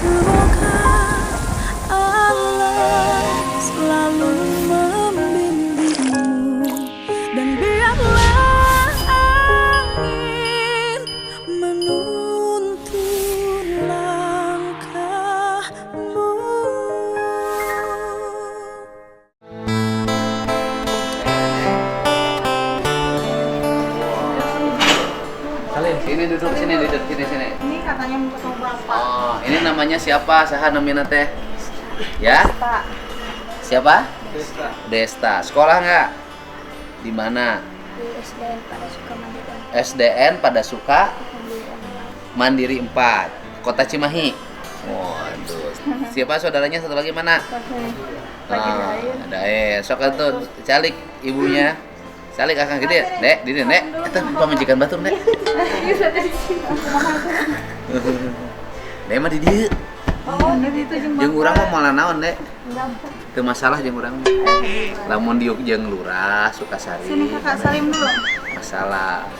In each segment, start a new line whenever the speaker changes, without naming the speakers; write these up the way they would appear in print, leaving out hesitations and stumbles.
Semoga Allah selalu membimbingmu dan biarlah angin menuntun langkahmu.
Salim, sini duduk sini.
Ini katanya mau ketemu bapak.
Oh, ini namanya siapa? Saha namina teh? Ya?
Pak.
Siapa? Desta. Sekolah nggak? Di mana?
Di SDN pada suka mandiri
SDN pada suka Mandiri 4, Kota Cimahi. Waduh. Siapa saudaranya satu lagi mana? Ada sok tuh calik ibunya. Calik akan gede, Dek, di Dek. Eta pamajikan batur, Dek. Dek mah di dieu.
Oh, jadi itu jeung
Jeung urang mah moal naon, Dek? Teu masalah jeung urang mah. Lamun diuk jeung lurah Sukasari.
Sini Kakak Salim dulu.
Masalah.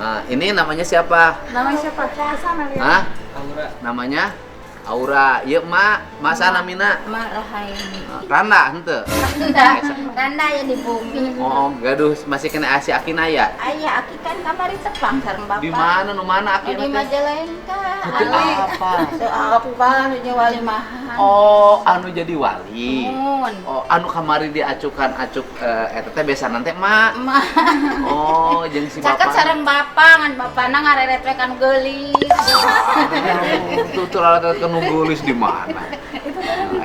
Nah, ini namanya siapa?
Namanya siapa? Sana lihat.
Hah? Namanya Aura. Ieu Mak, masa namina?
Mak Rahaini.
Randa henteu.
Randa ya di bumi.
Oh, gaduh masih kena asi akina ya?
Ayah aki kan kamari tepang sareng bapak.
Di mana nu mana
Di
akina teh?
Majalengka.
Itu apa?
Apa nu wali mahan.
Oh, anu jadi wali.
Mun.
Oh, anu kamari diacukan eta teh biasa nanti Mak.
Mah.
Oh, jeung si
Caket
bapak.
sareng bapak ngan bapana ngareretwe kan geulis.
Tuh lalat nu geulis di mana?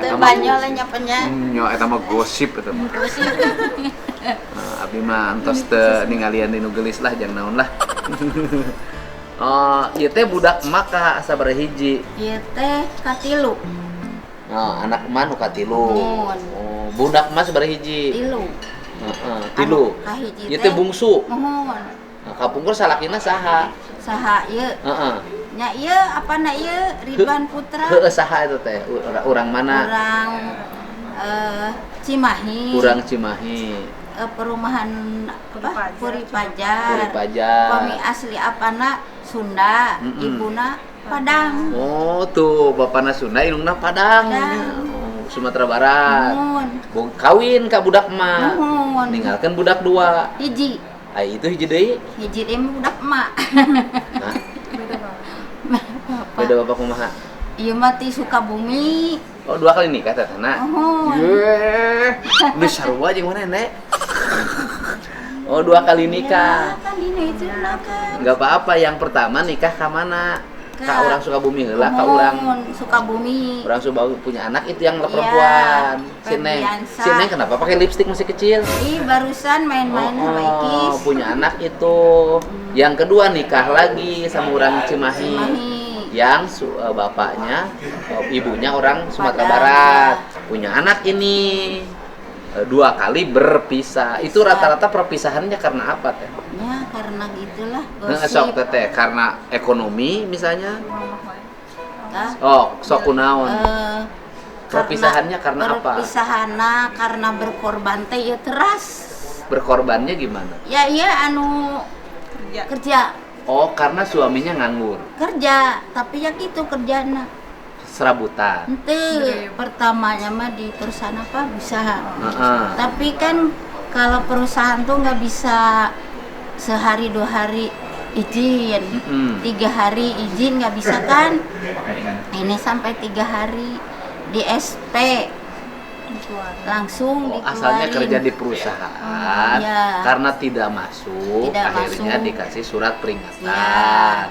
Teu banyol nyapanya.
Nya eta mah gosip eta mah. Nah, abdi mah antos teu ningalian di nu geulis lah jang naon lah. Oh, ieu teh budak emak ka sabaraha hiji?
Ieu teh katilu.
Oh, anak emak nu katilu.
Mun.
Oh, budak emak sabaraha hiji?
Tilu.
Heeh, tilu.
Anu kahiji
Ieu teh bungsu.
Mohon.
Nah, kapungkur salakina saha?
Saha ieu?
Heeh.
Nya ieu apana ieu Ridwan Putra.
Heueuh saha eta teh? Urang mana?
Urang Cimahi.
Urang Cimahi.
Perumahan apa? Puri Pajar.
Puri Pajar.
Kami asli apana Sunda, ibuna Padang.
Oh, tuh bapana Sunda indungna Padang.
Padang.
Oh, Sumatera Barat.
Mohon.
Bung kawin ka budak emak.
Mohon.
Ninggalkeun budak dua.
Hiji.
Ai itu hiji deui.
Hiji dia mah budak emak.
Hah?
Bapak.
Beda bapak kumaha?
Ieu mah ti Sukabumi.
Oh, dua kali nikah teh Tana.
Mohon.
Yeh. Geus sarua jeung mana Nek? Oh, dua kali nikah.
Ya, kan dina itu kan.
Enggak apa-apa, yang pertama nikah ka mana? Ka urang Sukabumi heula, ka urang
Sukabumi.
Orang Sukabumi punya anak itu yang perempuan. Si Neng.
Febriansa.
Si Neng kenapa pakai lipstik masih kecil?
Ih, barusan main-main sama Ikis.
Punya anak itu. Yang kedua nikah lagi sama orang Cimahi. Yang bapaknya, ibunya orang Sumatera
Padang,
Barat. Punya anak ini. Dua kali berpisah. Itu rata-rata perpisahannya karena apa teh?
Ya, karena gitulah
Sok
gosip.
teh karena ekonomi misalnya.
Kah?
Oh, sok kunaon. Perpisahannya karena apa?
Perpisahanna karena berkorban teh ya teras.
Berkorbannya gimana?
Ya iya anu kerja.
Oh, karena suaminya nganggur.
Kerja, tapi ya gitu kerjana.
Serabutan.
Ente pertamanya mah di perusahaan apa usaha.
Heeh.
Tapi kan kalau perusahaan tuh nggak bisa sehari 2 hari izin, 3 hari izin nggak bisa kan? Ini sampai 3 hari di SP langsung
Oh,
dikeluarin.
asalnya kerja di perusahaan,
ya.
Karena tidak masuk,
Tidak
akhirnya
masuk.
dikasih surat peringatan.
Ya.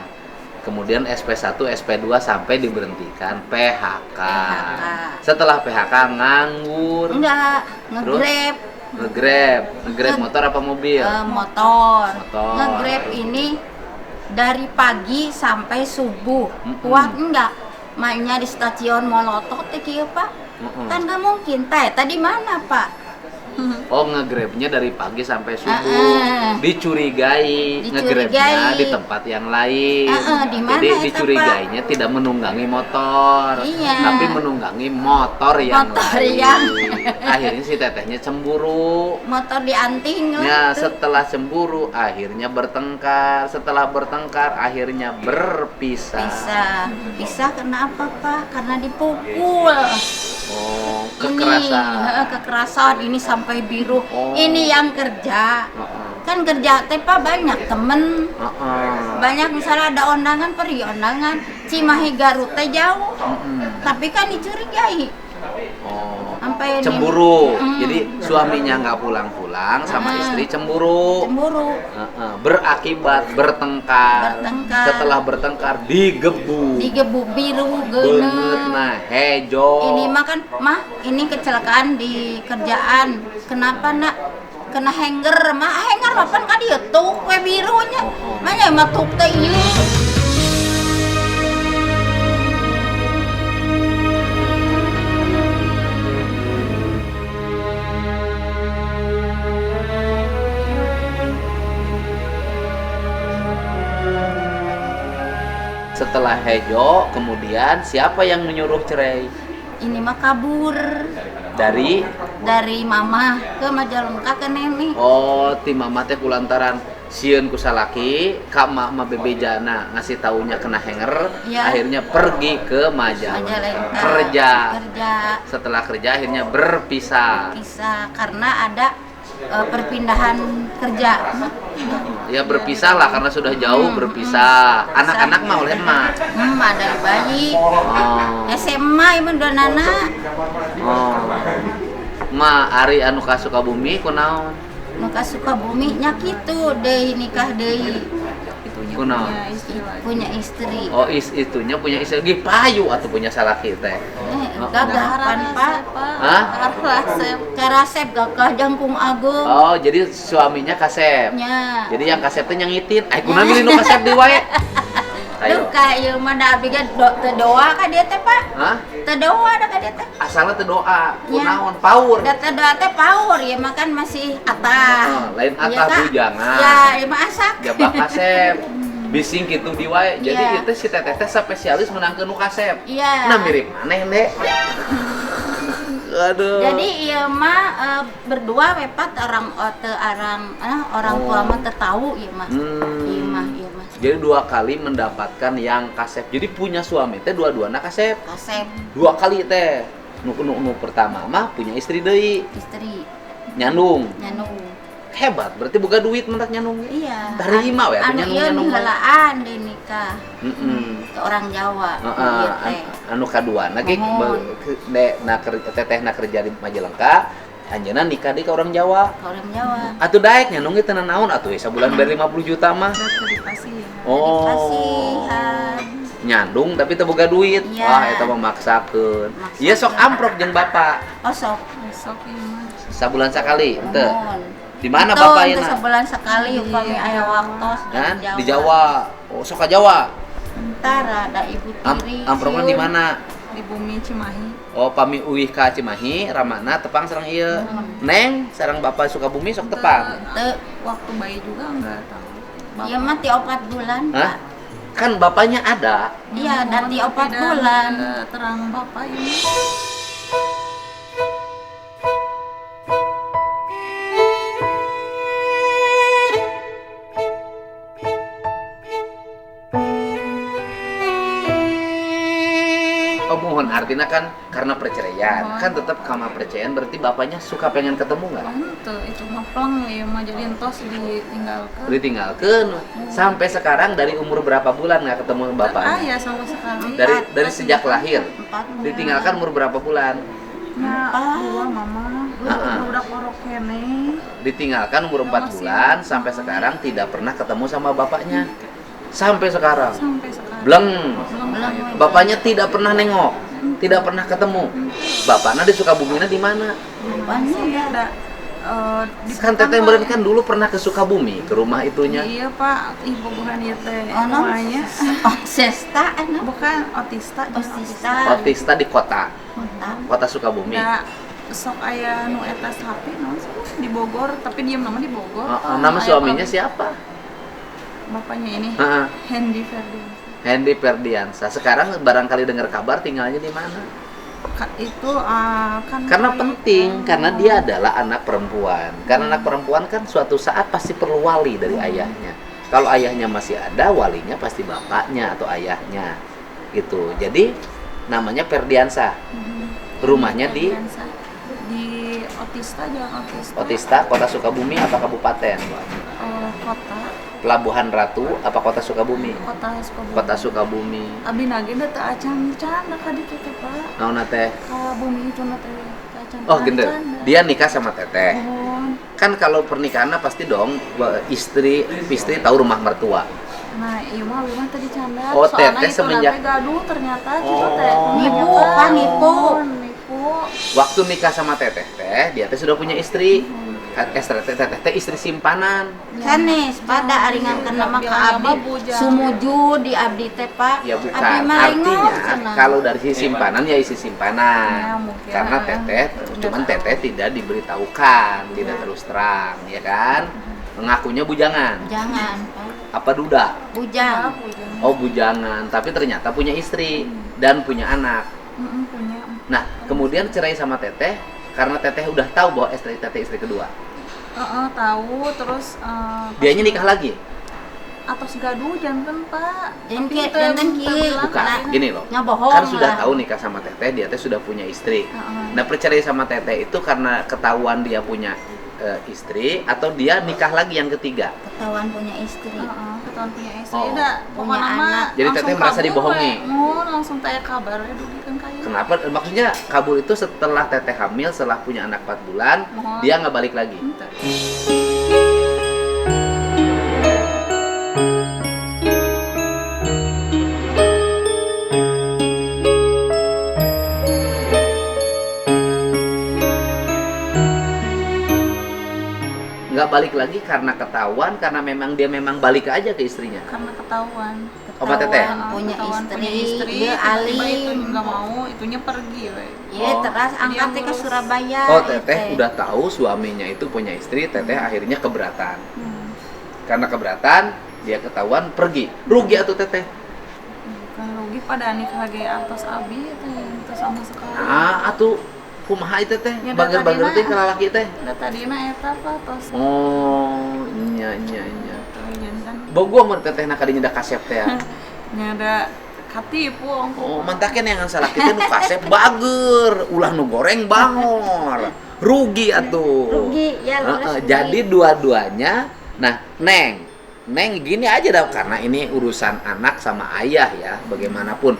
Kemudian SP1, SP2 sampai diberhentikan PHK.
PHK.
Setelah PHK nganggur.
Enggak, nge-grab.
Nge-grab motor apa mobil?
Motor.
Motor.
Nge-grab ini dari pagi sampai subuh.
Mm-mm.
Kuat enggak? Mainnya di stasiun Molotot teh kieu, Pak. Kan nggak mungkin. Teh, tadi mana, Pak?
Oh, nge-grabnya dari pagi sampai subuh. Dicurigai nge-grabnya di tempat yang lain.
Di mana
Jadi
eta,
dicurigainya tidak menunggangi motor,
Iya.
tapi menunggangi motor yang
Motor
lain.
yang-
Akhirnya si tetehnya cemburu.
Motor dianting lah
Ya,
tuh.
setelah cemburu akhirnya bertengkar. Setelah bertengkar akhirnya berpisah.
Pisah kenapa Pak? Karena dipukul.
Oh, kekerasan.
Ini, kekerasan ini sampai biru.
Oh.
Ini yang kerja.
Heeh.
Kan kerja teh Pak banyak temen.
Heeh.
Banyak misalnya ada undangan pergi undangan. Cimahi Garut teh jauh.
Mm-mm.
Tapi kan dicurigai.
Oh.
Sampai ini-
Cemburu.
Mm.
Jadi suaminya nggak pulang-pulang sama istri cemburu.
Cemburu.
Heeh. Berakibat bertengkar.
Bertengkar.
Setelah bertengkar digebu.
Digebuk biru
Benet
geuneuh.
nah hejo.
Ini mah kan, mah ini kecelakaan di kerjaan. Kenapa nak? Kena hanger, mah hanger mah pan ka dieu tuk we birunya. Manya mah tuk teh ieu.
Setelah hejo, kemudian siapa yang menyuruh cerai?
Ini mah kabur
Dari
dari mama ke Majalengka ke nenek.
oh ti mama teh kulantaran sieun ku salaki ka mama bebejana ngasih taunya kena hanger,
Iya.
akhirnya pergi ke Majalengka
Majalengka.
kerja.
Kerja.
Setelah kerja akhirnya berpisah.
Bisa karena ada perpindahan kerja.
Ya berpisah lah karena sudah jauh berpisah. Anak-anak mah oleh emak.
Ada bayi.
Oh.
SMA ieu mah donana.
Oh. Ma ari anu ka Sukabumi kunaon?
Nu ka Sukabumi nya kitu deui nikah deui.
Itunya
Kunaon?
punya istri lagi.
Punya istri.
Oh, itunya punya istri lagi payu atau punya salaki teh.
Gagahan Pak.
Hah?
Rasep.
Karasep gagah jangkung agung.
Oh, jadi suaminya kasep.
Nya.
Jadi yang kasep teh nyangitin. Ai kunaon milih nu kasep di wae?
Duh
Ayo.
ka ieu mah da abi teu doa ka dieu teh Pak.
Hah?
Teu doa da ka dieu teh.
Asalna teh doa.
Ya.
Kunaon? Paur.
Da teu doa teh paur ya makan masih atah.
Oh, lain
Iya,
atah
Kak?
bujangan.
Ya, ieu mah asak.
Jabak kasep. Bising gitu di wae. Jadi
Iya.
itu si teteh teh spesialis menangkeun nu kasep.
Iya.
Nah mirip maneh, Dek. Aduh.
Jadi ieu mah berdua wepat orang orang tua mah teu tahu ieu mah. Ieu mah.
Jadi 2 kali mendapatkan yang kasep. Jadi punya suami teh dua-duana kasep.
Kasep
2 kali teh. Nu pertama mah punya istri deui,
istri
nyandung.
nyanu.
Hebat, berarti boga duit mentak nyandung.
Iya.
Tarima we atuh
anu ieu
nyandung.
helaan di nikah
Heeh.
ke orang Jawa.
Heeh,
Ieu teh.
anu kaduana ge
Mohon.
tetehna kerja di Majalengka, anjeunna nikah deui ka orang Jawa.
Ke orang Jawa.
Atuh daek nyandung ge teu naon atuh sabulan bari 50 juta mah.
Udah dikasih ya.
Oh.
Kasihan.
Nyandung tapi teu boga duit.
Iya.
Wah, eta mah maksakeun. Ieu sok amprok jeung bapak.
Oh sok.
Besok ini mah.
Sabulan sakali teu.
Mohon.
Di mana
Betul,
bapak
teu
ayeuna?
sebulan sekali upami aya waktos
Kan? Di Jawa. Oh, sok ka Jawa.
Entar ada ibu tiri.
Amprokna di mana?
Di bumi Cimahi.
Oh, pami uih ka Cimahi, Ramana tepang sareng ieu. Neng, sareng bapak Sukabumi sok tepang.
Teu.
Waktu bayi juga enggak tahu.
Ieu mah ti 4 bulan,
Hah?
Pak.
Kan bapaknya ada.
Iya, dan ti 4
Tidak
bulan.
terang bapak ini.
Oh, mohon artinya kan karena perceraian, kan tetap karena perceraian berarti bapaknya suka pengen ketemu nggak?
Itu mah plong ya mah jadi entos ditinggalkan.
Ditinggalkan sampai sekarang dari umur berapa bulan nggak ketemu bapaknya?
Ya sampai sekarang.
Dari sejak lahir.
4
Ditinggalkan umur berapa bulan?
Ya, dua mama. Udah korok kene.
Ditinggalkan umur 4 bulan sampai sekarang tidak pernah ketemu sama bapaknya. Sampai sekarang.
Sampai sekarang.
Bleng.
Belum.
Bapaknya tidak pernah nengok, tidak pernah ketemu. Bapaknya di Sukabumi di mana?
Banyak
Ada di
Kan teteh
Pertama.
berarti kan dulu pernah ke Sukabumi, ke rumah itunya.
Iya pak, ibu bukan ya teh.
Oh, no.
Namanya
Oh, sesta anak.
bukan otista. jadi
Otista.
Otista di kota
Kota.
Sukabumi.
Nah, sok aya nu eta sapi naon sih di Bogor, tapi diem nama di Bogor.
Nama
Aya
suaminya
pabrik.
siapa?
Bapaknya ini
Heeh.
Hendy Ferdian.
Hendy Ferdiansa. Sekarang barangkali dengar kabar tinggalnya di mana?
Itu kan
Karena
kayak-
penting, karena dia adalah anak perempuan. Karena anak perempuan kan suatu saat pasti perlu wali dari ayahnya. Kalau ayahnya masih ada, walinya pasti bapaknya atau ayahnya. Gitu. Jadi namanya Ferdiansa. Rumahnya di
Otista, Jalan Otista.
Otista, Kota Sukabumi apa kabupaten?
Kota
Pelabuhan Ratu apa Kota Sukabumi?
Sukabumi.
Kota Sukabumi.
Abi nage da teu acan-can da ka ditu teh Pak.
Naon teh?
Ka bumi itu na teh acan.
Oh, gender. Dia nikah sama Teteh.
Mohon.
Kan kalau pernikahan pasti dong istri tahu rumah mertua.
Nah, iya mah abi mah tadi canda.
Oh,
Soalnya
Teteh
itu
semenjak-
teh gaduh ternyata gitu
Oh.
teh.
Nipu, Pak, nipu.
Nipu.
Waktu nikah sama Teteh dia teh sudah punya istri. Teteh istri simpanan.
sanes pada aringan nama ka abdi sumuju di abdi teh Pak.
Ya bukan.
Abdi mah
Artinya
lengok cenah.
kalau dari sisi simpanan ya isi simpanan.
Ya, mungkin.
Karena Teteh cuman Teteh tidak diberitahukan, tidak terus terang, ya kan? Mengakunya bujangan.
Jangan Pak.
Apa duda?
Bujang.
Oh, bujangan, tapi ternyata punya istri dan punya anak.
Punya.
Nah, kemudian cerai sama Teteh karena Teteh udah tahu bahwa Teteh istri kedua.
Tahu terus
Dianya nikah lagi?
atau gaduh jangan Pak.
Jangan
Tapi
ki-
teu-
jangan
teu
ki.
bilang
Bukan,
kayaknya.
gini loh.
Ngabohong
Kan sudah
lah.
tahu nikah sama Teteh, dia teh sudah punya istri.
Heeh.
Nah, perceraian sama Teteh itu karena ketahuan dia punya istri atau dia nikah lagi yang ketiga?
Ketahuan punya istri.
Ketahuan punya istri
Oh.
dah.
Punya
Pokoknya mah
anak.
Jadi
langsung
Teteh merasa
kabur,
dibohongi?
Mun langsung tanya kabar we dugikeun ka ieu.
Kenapa? Maksudnya kabur itu setelah Teteh hamil, setelah punya anak 4 bulan,
Mohon.
dia nggak balik lagi.
Henteu.
Nggak balik lagi karena ketahuan, karena memang dia memang balik aja ke istrinya.
Karena ketahuan.
Obat Teteh?
Ketahuan punya
Ketahuan
istri, dia
tiba-tiba itu
alim.
nggak mau, itunya pergi we.
Iya,
Oh.
terus angkat teh ke
ngurus.
Surabaya.
Oh,
ieu
Teteh udah tahu suaminya itu punya istri, Teteh akhirnya keberatan. Karena keberatan, dia ketahuan pergi. Rugi atuh Teteh.
Bukan rugi pada nikah ge atas abi teh itu sama sekali.
Ah, atuh kumaha itu Teh?
Ya,
Bager-bager
tadina.
teh ka lalaki teh.
Da tadina eta apa tos
Oh, nya.
jangan kan
Bogo mun Teteh na kadinya da kasep teh.
nya ada katipu
Oh, mantakeun yang salaki teh nu kasep bager, ulah nu goreng bangor. Rugi atuh.
Rugi, ya, lulus rugi.
Jadi dua-duanya, nah Neng gini aja dah, karena ini urusan anak sama ayah ya. Bagaimanapun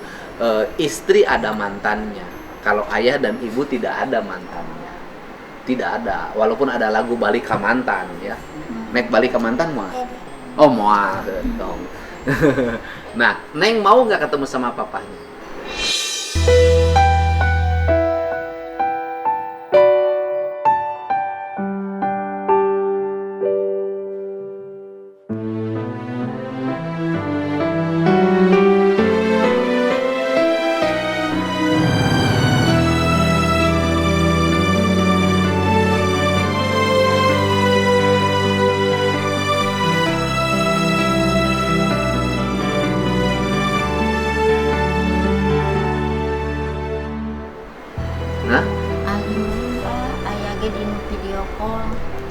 istri ada mantannya. Kalau ayah dan ibu tidak ada mantannya. Tidak ada. Walaupun ada lagu balik ke mantan ya. Nek balik ke mantan mah. Oh moal dong. Nah, Neng mau nggak ketemu sama papahnya? Hah?
Alim Pak, aya ge di video call.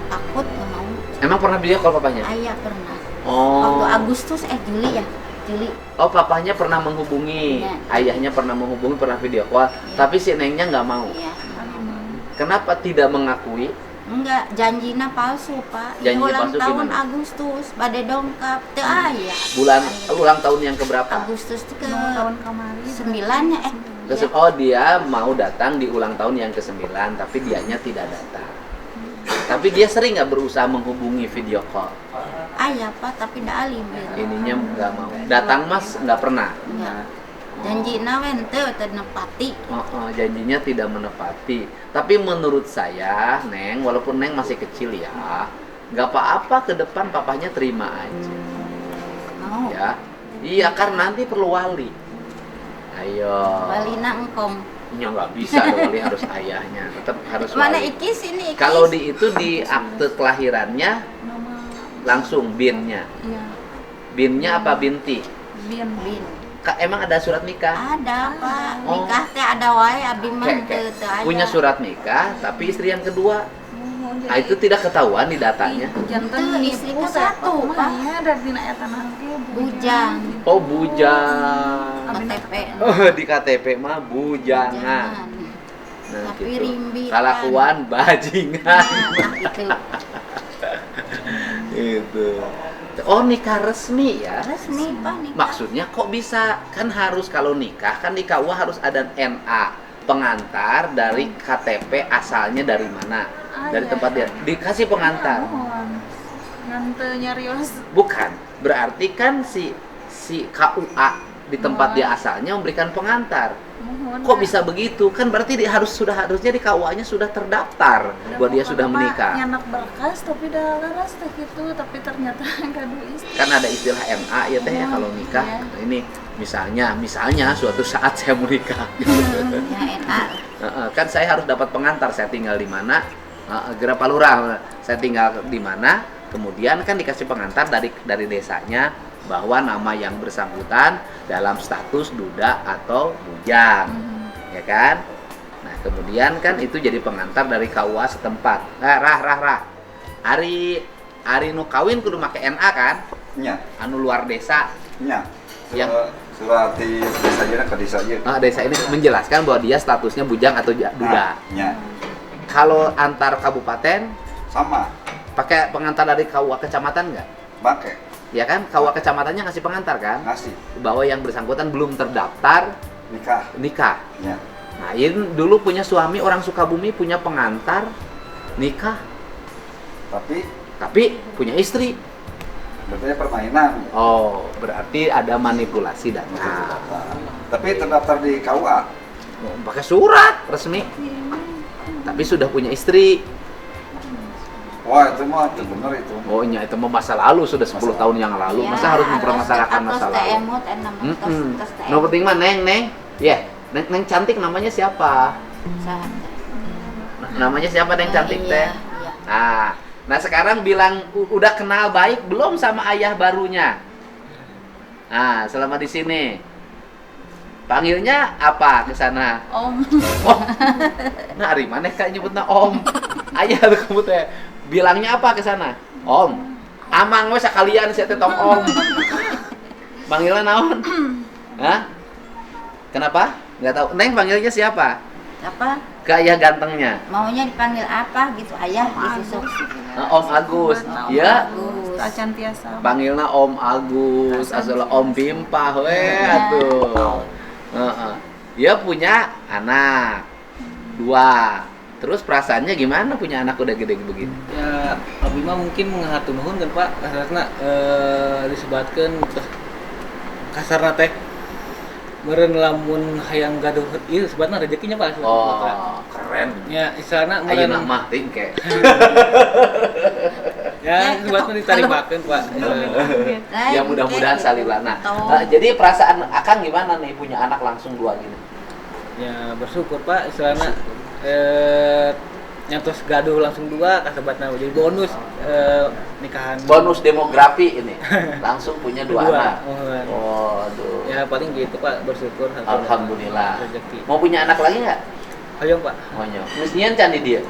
Takut nggak mau.
Emang pernah video call papahnya?
Aya pernah.
Oh.
Waktu Agustus Juli ya. Juli.
Oh, papahnya pernah menghubungi,
Iya.
ayahnya pernah menghubungi, pernah video call, tapi si Nengnya nggak mau.
Iya.
Kenapa tidak mengakui?
Enggak, janjina palsu, Pak.
Janji
Ulang
palsu
tahun
gimana?
Agustus, bade dongkap. Teu aya.
Bulan ulang tahun yang keberapa?
Agustus teh ke
tahun kemarin
9 ya
Terus, oh dia mau datang di ulang tahun yang ke-9, tapi dianya tidak datang. Tapi dia sering nggak berusaha menghubungi video call.
Aya Pak, tapi ndak alim gitu.
Ininya nggak mau. Datang mas nggak pernah.
Enggak. Janjina we teu teu nepati.
Janjinya tidak menepati. Tapi menurut saya, Neng, walaupun Neng masih kecil ya, nggak apa-apa ke depan papahnya terima aja.
Mau.
Ya, iya kan nanti perlu wali. Ayo.
Balina engkong.
Ya nggak bisa, wali harus ayahnya, tetap harus
Mana
wali.
Ikis ini Ikis?
Kalau di itu di akte kelahirannya
Nama
langsung binnya.
iya
Binnya apa binti?
Bin.
Bin.
Emang ada surat nikah?
Ada Pak,
Oh.
nikah teh ada wae abi mah teu ada.
Punya surat nikah, tapi istri yang kedua.
Oh,
Nah itu tidak ketahuan di datanya.
jantan
Itu istri ke satu, Pak.
Pak. Dari dina eta nangke
Bujang.
Oh bujang.
KTP.
Oh di KTP mah bujangan.
Jangan.
Nah,
Tapi
gitu.
rimbi.
Kalakuan bajingan.
Nah, itu
Itu. Oh nikah resmi ya.
resmi Pak nikah.
Maksudnya kok bisa? Kan harus kalau nikah kan di KUA harus ada NA pengantar dari KTP asalnya dari mana? Dari
iya.
tempat dia dikasih pengantar.
Ngante nyarios
Bukan. Berarti kan si KUA di tempat dia asalnya memberikan pengantar.
mohon.
Kok bisa begitu? Kan berarti dia harusnya di KUA-nya sudah terdaftar bahwa dia sudah menikah.
Nyanak berkas tapi dah laras teh gitu, tapi ternyata kado istri.
Kan ada istilah NA ya teh ya kalau nikah.
Iya.
Nah, ini misalnya suatu saat saya mau nikah.
Ya enak.
Kan saya harus dapat pengantar, saya tinggal di mana, Gera Palurah, saya tinggal di mana, kemudian kan dikasih pengantar dari desanya bahwa nama yang bersangkutan dalam status duda atau bujang, ya kan? Nah kemudian kan itu jadi pengantar dari KUA setempat. Rah. Ari nu kawin kudu make NA kan?
Nya,
Anu luar desa.
nya.
Yang-
Surat di desa aja ke desa aja.
Desa ini menjelaskan bahwa dia statusnya bujang atau duda.
Nya,
Kalau antar kabupaten
sama.
pakai pengantar dari KUA kecamatan nggak?
Pakai
Ya kan, KUA kecamatannya ngasih pengantar kan?
ngasih
Bahwa yang bersangkutan belum terdaftar
nikah.
nikah.
Nya,
Nah, ini dulu punya suami orang Sukabumi punya pengantar nikah, tapi punya istri.
berarti permainan.
Oh, berarti ada manipulasi data.
Tapi terdaftar di KUA.
Pakai surat resmi. Tapi sudah punya istri.
Wah, itu mah itu bener itu.
Oh, iya itu mah masa lalu sudah 10 tahun yang lalu. Masa harus mempermasalahkan masa lalu? No penting mah Neng. Ya, Neng cantik namanya siapa? Namanya siapa Neng cantik teh? Nah sekarang bilang udah kenal baik belum sama ayah barunya? Nah, selama di sini panggilnya apa ke sana?
Om.
Oh. Nah, ari maneh kayak nyebutna Om. Ayah tuh kamu teh. Bilangnya apa ke sana? Om. Amang we sakalian sia teh tong Om. Panggilnya naon? Hah? Kenapa? Enggak tahu. Neng panggilnya siapa?
Apa?
Ke ayah gantengnya.
Maunya dipanggil apa gitu ayah gitu sok.
Om Agus. Ya.
Bagus.
Acan tiasa.
Panggilnya Om Agus, asal Om Pimpah we atuh. Heeh. Dia punya anak 2. Terus perasaannya gimana punya anak udah gede begini?
Ya abdi mah mungkin mengatur nuhun kan Pak karena disebutkan kasarna teh meureun lamun hayang gaduh ieu sebatna rezekinya Pak.
Oh, keren.
Ya istilahna
Ayo
meureun
mah tingke.
ya sebatna ditarimakeun Pak.
Ya mudah-mudahan salilana.
Betul.
Jadi perasaan Akang gimana nih punya anak langsung 2 gini?
Ya bersyukur Pak istilahna nyantos gaduh langsung 2 kasebatna jadi bonus nikahan.
Bonus demografi ini. Langsung punya 2 anak.
Oh.
Waduh.
Ya paling gitu Pak bersyukur
Alhamdulillah.
rezeki.
Mau punya anak lagi nggak?
Hayong Pak.
Maunya. Mestinya candi dia.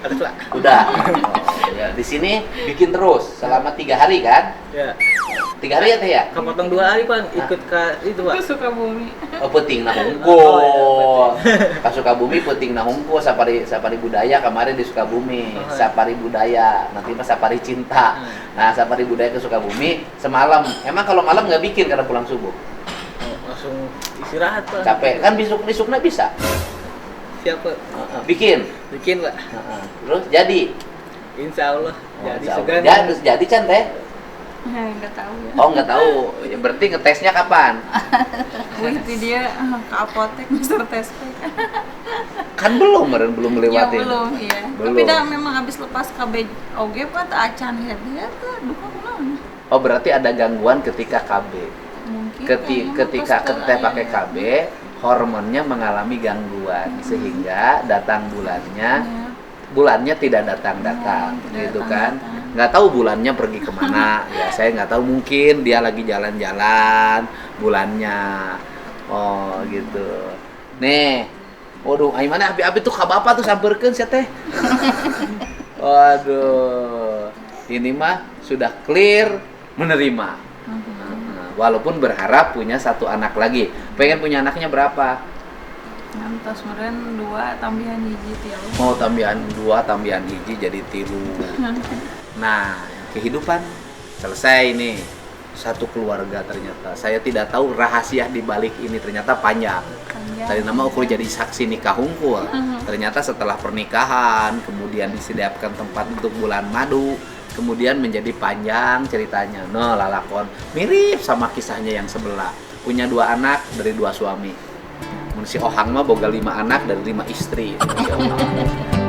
Harus Pak.
Udah. Oh, ya. Di sini bikin terus selama 3 hari kan?
Ya.
3 hari ya teh ya?
Kepotong 2 hari Pak ikut ke itu Pak.
Suka bumi.
Oh, penting nah hungkul. Ka Sukabumi penting nah hungkul sapari budaya kemarin di Sukabumi.
Oh, iya.
Sapari budaya, nanti mah sapari cinta. Nah, sapari budaya ke Sukabumi semalam. Emang kalau malam nggak bikin karena pulang subuh.
Oh, langsung istirahat Pak.
Capek kan bisuk-bisuknya bisa.
Siapa?
Bikin.
Bikin Pak.
Terus jadi.
Insya Allah. Jadi
Insya Allah.
segan.
Ya, terus jadi can teh.
Enggak tahu ya.
Oh, nggak tahu. Ya, berarti ngetesnya kapan?
Wih, itu dia ke apotek Mister Tespek.
Kan belum
Ya
melewati.
belum, iya.
Belum.
Tapi dah memang habis lepas KB oge Pak teu acan head-head duka kunaon.
Oh, berarti ada gangguan ketika KB.
Mungkin
ketika teteh pakai KB, hormonnya mengalami gangguan sehingga datang bulannya tidak datang gitu kan. Nggak tahu bulannya pergi kemana ya, saya nggak tahu, mungkin dia lagi jalan-jalan bulannya. Oh gitu. Nih, waduh, ai mana api-api tuh ka bapak tuh sampeurkeun sia teh. Waduh, ini mah sudah clear menerima. Walaupun berharap punya satu anak lagi. Pengen punya anaknya berapa?
Ngantos meureun 2 tambihan hiji tilu.
Oh, tambahan 2, tambahan hiji jadi 3. Nah, kehidupan selesai nih. Satu keluarga ternyata. Saya tidak tahu rahasia di balik ini, ternyata panjang. Tadi nama ukur jadi saksi nikah hungkul. Ternyata setelah pernikahan, kemudian disediakan tempat untuk bulan madu, kemudian menjadi panjang ceritanya. No, lalakon mirip sama kisahnya yang sebelah. Punya 2 anak dari 2 suami. Si Ohang mah boga 5 anak dari 5 istri. Masya Allah.